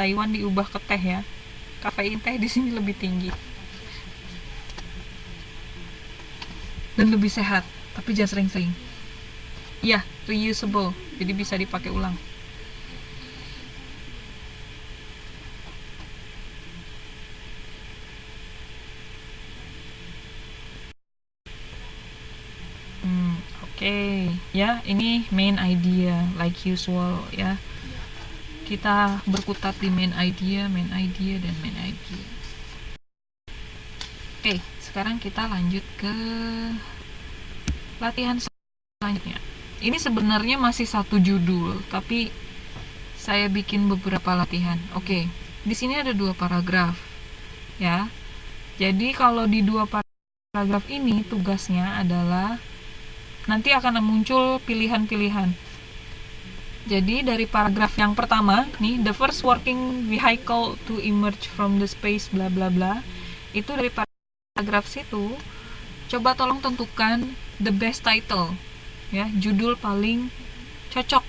Taiwan diubah ke teh ya. Kafein teh di sini lebih tinggi dan lebih sehat, tapi jangan sering-sering. Iya, reusable, jadi bisa dipakai ulang. Oke, ya ini main idea like usual ya. Kita berkutat di main idea dan main idea. Oke, sekarang kita lanjut ke latihan selanjutnya. Ini sebenarnya masih satu judul, tapi saya bikin beberapa latihan. Oke, di sini ada 2 paragraf ya. Jadi kalau di 2 paragraf ini tugasnya adalah nanti akan muncul pilihan-pilihan. Jadi dari paragraf yang pertama nih, the first working vehicle to emerge from the space bla bla bla, itu dari paragraf situ coba tolong tentukan the best title ya, judul paling cocok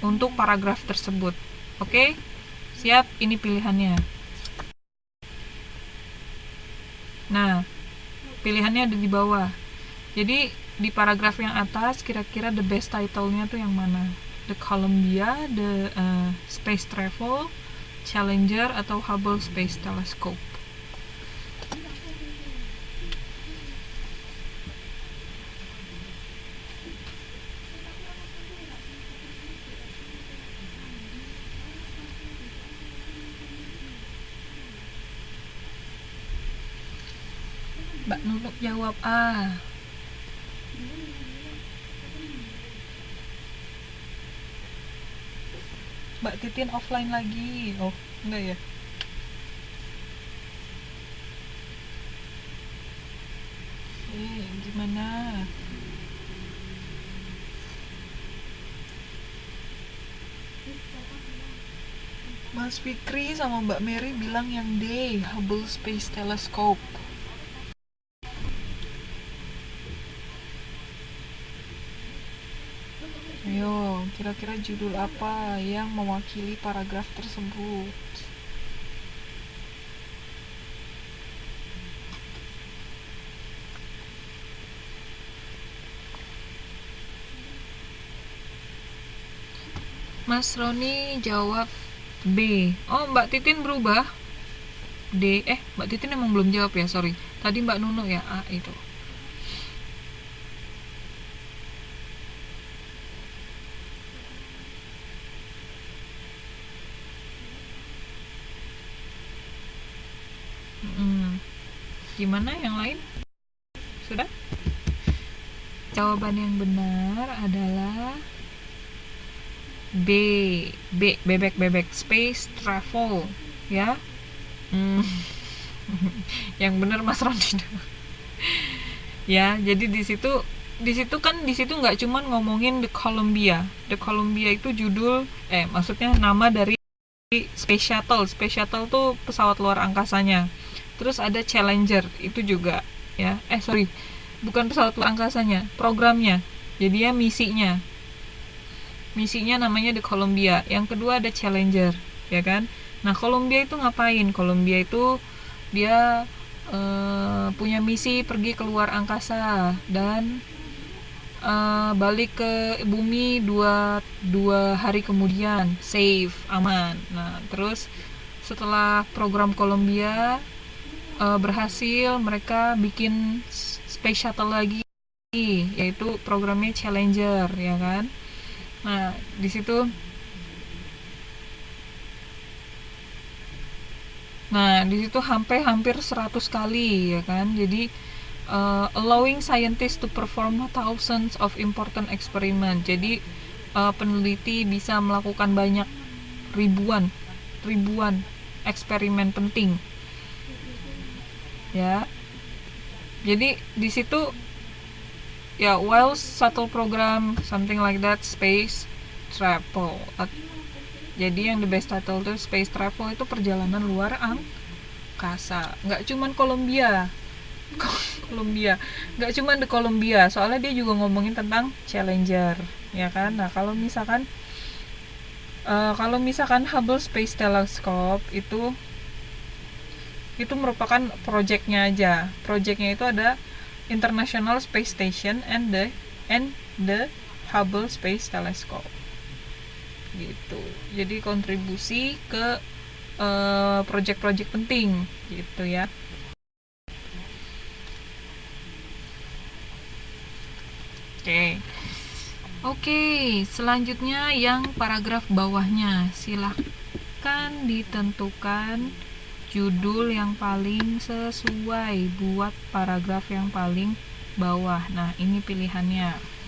untuk paragraf tersebut. Oke, siap, ini pilihannya. Nah, pilihannya ada di bawah. Jadi di paragraf yang atas kira-kira the best title-nya tuh yang mana? The Columbia, the Space Travel, Challenger, atau Hubble Space Telescope. Mbak Nunuk jawab A. Mbak Titin offline lagi. Oh, enggak ya? Gimana? Mas Fikri sama Mbak Mary bilang yang D, Hubble Space Telescope. Ayo, kira-kira judul apa yang mewakili paragraf tersebut? Mas Roni jawab B. Oh, Mbak Titin berubah D. Mbak Titin emang belum jawab ya, sorry. Tadi Mbak Nunu ya, A itu. Gimana yang lain? Sudah? Jawaban yang benar adalah B. Bebek Space Travel ya. Yang benar Mas Roni. Ya, jadi di situ nggak cuman ngomongin The Columbia. The Columbia itu judul maksudnya nama dari Space Shuttle. Space Shuttle tuh pesawat luar angkasanya. Terus ada Challenger, itu juga ya. Bukan pesawat luar angkasanya, programnya. Jadi ya misinya namanya The Columbia. Yang kedua ada Challenger, ya kan. Nah, Columbia itu ngapain? Columbia itu dia punya misi pergi keluar angkasa dan balik ke bumi dua hari kemudian, safe, aman. Nah, terus setelah program Columbia berhasil, mereka bikin space shuttle lagi, yaitu programnya Challenger, ya kan. Nah, di situ hampir 100 kali, ya kan. Jadi allowing scientists to perform thousands of important experiment. Jadi peneliti bisa melakukan banyak ribuan eksperimen penting. Ya. Jadi di situ ya, while shuttle program something like that, space travel. Jadi yang the best title itu space travel, itu perjalanan luar angkasa. Nggak cuman Columbia, nggak cuman the Columbia, soalnya dia juga ngomongin tentang Challenger, ya kan. Nah, kalau misalkan Kalau misalkan Hubble Space Telescope itu merupakan proyeknya aja. Proyeknya itu ada International Space Station and the Hubble Space Telescope. Gitu. Jadi kontribusi ke proyek-proyek penting gitu ya. Oke, selanjutnya yang paragraf bawahnya. Silahkan ditentukan judul yang paling sesuai buat paragraf yang paling bawah. Nah, ini pilihannya.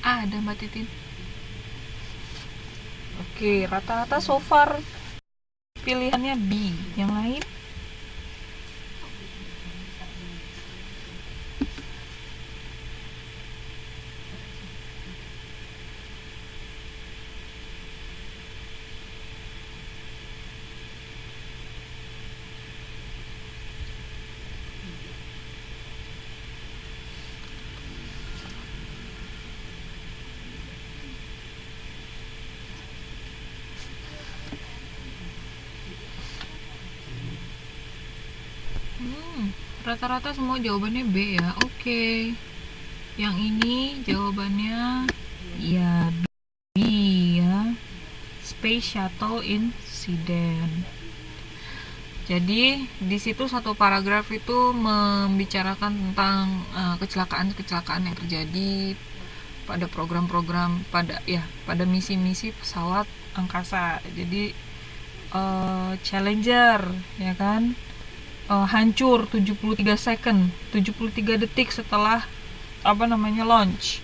Ada Mbak Titin. Oke, rata-rata so far pilihannya B. Yang lain? Rata-rata semua jawabannya B ya. Oke. Yang ini jawabannya ya B ya. Space Shuttle Incident. Jadi di situ satu paragraf itu membicarakan tentang kecelakaan-kecelakaan yang terjadi pada program-program pada misi-misi pesawat angkasa. Jadi Challenger ya kan hancur 73 detik setelah launch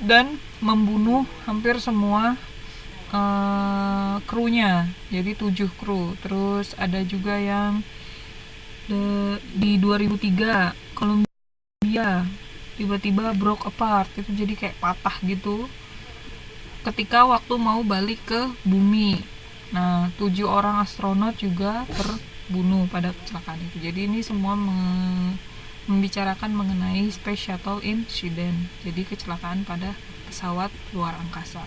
dan membunuh hampir semua krunya, jadi 7 kru. Terus ada juga yang di 2003 Columbia tiba-tiba broke apart, itu jadi kayak patah gitu ketika waktu mau balik ke bumi. Nah, 7 orang astronot juga terbunuh pada kecelakaan itu. Jadi ini semua membicarakan mengenai Space Shuttle Incident, jadi kecelakaan pada pesawat luar angkasa.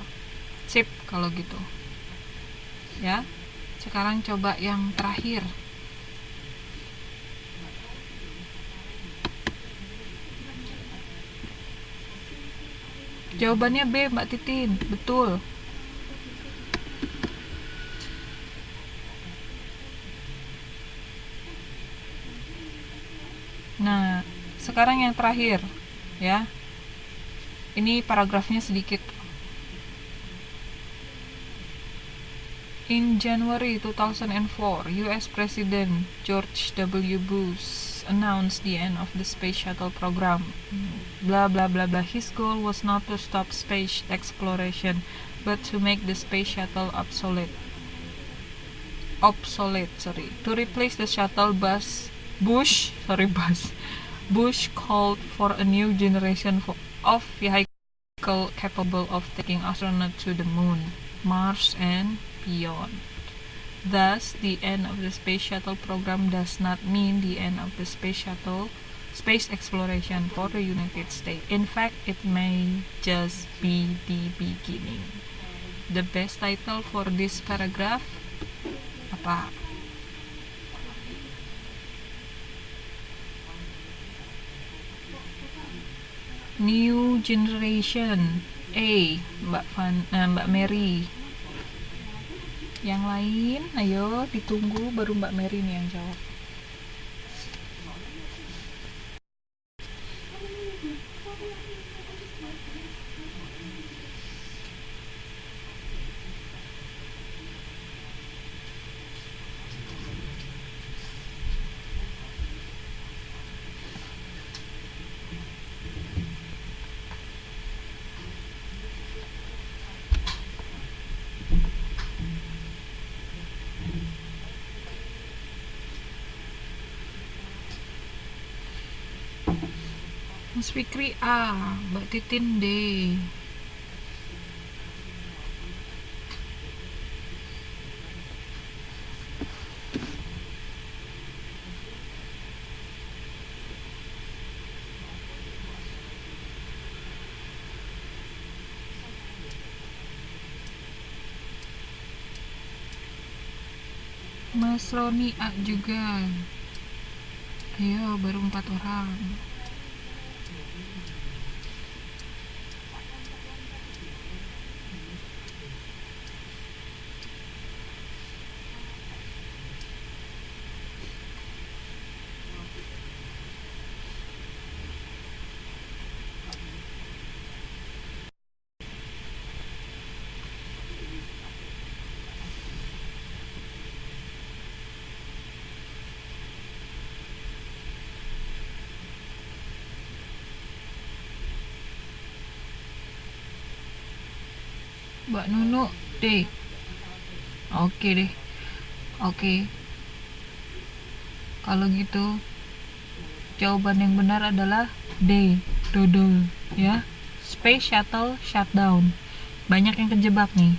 Sip kalau gitu ya. Sekarang coba yang terakhir. Jawabannya B, Mbak Titin. Betul. Nah, sekarang yang terakhir ya. Ini paragrafnya sedikit. In January 2004, US President George W. Bush announced the end of the Space Shuttle program. Blah blah blah blah. His goal was not to stop space exploration, but to make the Space Shuttle obsolete. To replace the shuttle Bush called for a new generation of vehicle capable of taking astronauts to the moon, Mars, and beyond. Thus, the end of the Space Shuttle program does not mean the end of the space exploration for the United States. In fact, it may just be the beginning. The best title for this paragraph apa? New Generation. A, Mbak Mary. Yang lain, ayo ditunggu, baru Mbak Mary nih yang jawab. Mas Fikri A, Mbak Titin D. Mas Roni A juga. Ayo, baru 4 orang. Mbak Nunu D. Oke deh. Oke. Kalau gitu jawaban yang benar adalah D, dodol ya. Space Shuttle Shutdown. Banyak yang kejebak nih.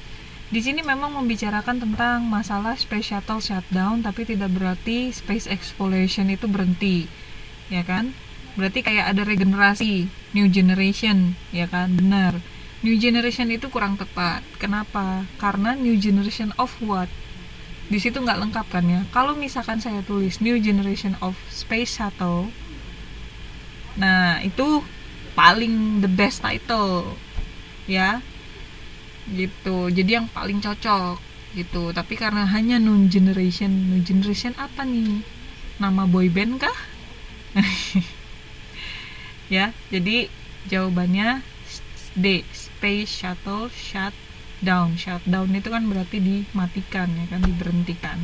Di sini memang membicarakan tentang masalah Space Shuttle Shutdown, tapi tidak berarti Space Exploration itu berhenti. Ya kan? Berarti kayak ada regenerasi, new generation, ya kan? Benar. New generation itu kurang tepat. Kenapa? Karena new generation of what? Di situ nggak lengkap kan ya. Kalau misalkan saya tulis new generation of space shuttle, nah itu paling the best title, ya, gitu. Jadi yang paling cocok, gitu. Tapi karena hanya new generation apa nih? Nama boyband kah? Ya, jadi jawabannya D, Space Shuttle Shutdown. Shutdown itu kan berarti dimatikan, ya kan, diberhentikan.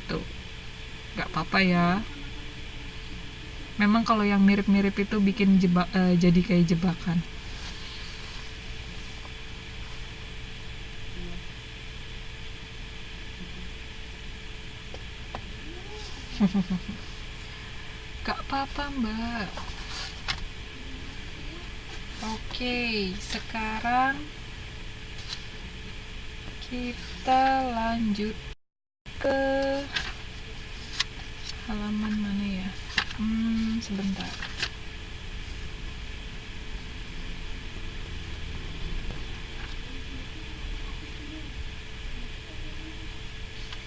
Tuh, nggak apa-apa ya. Memang kalau yang mirip-mirip itu bikin jadi kayak jebakan. Gak apa-apa, Mbak. Oke, sekarang kita lanjut ke halaman mana ya? Sebentar.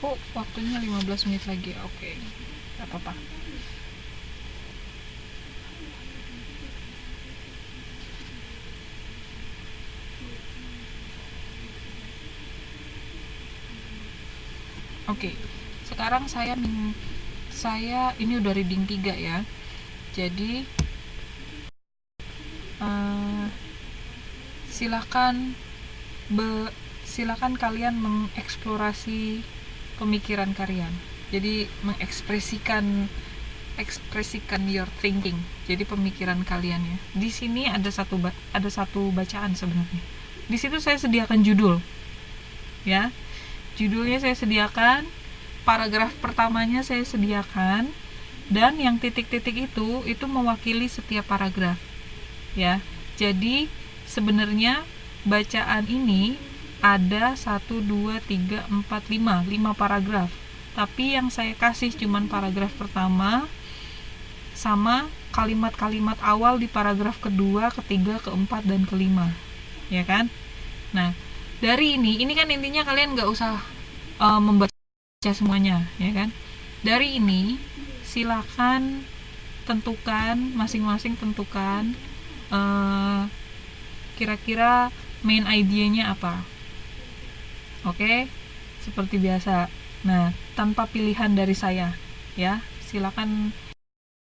Oh, waktunya 15 menit lagi. Oke, gak apa-apa. Oke, sekarang saya ini udah reading 3 ya. Jadi silakan kalian mengeksplorasi pemikiran kalian. Jadi mengekspresikan your thinking. Jadi pemikiran kalian ya. Di sini ada satu bacaan sebenarnya. Di situ saya sediakan judul. Ya. Judulnya saya sediakan, paragraf pertamanya saya sediakan, dan yang titik-titik itu mewakili setiap paragraf. Ya. Jadi sebenarnya bacaan ini ada 1, 2, 3, 4, 5 paragraf. Tapi yang saya kasih cuman paragraf pertama sama kalimat-kalimat awal di paragraf kedua, ketiga, keempat, dan kelima. Ya kan? Nah, dari ini kan intinya kalian gak usah membaca semuanya, ya kan? Dari ini silakan tentukan, masing-masing tentukan kira-kira main idenya apa. Oke? Seperti biasa. Nah, tanpa pilihan dari saya, ya. Silakan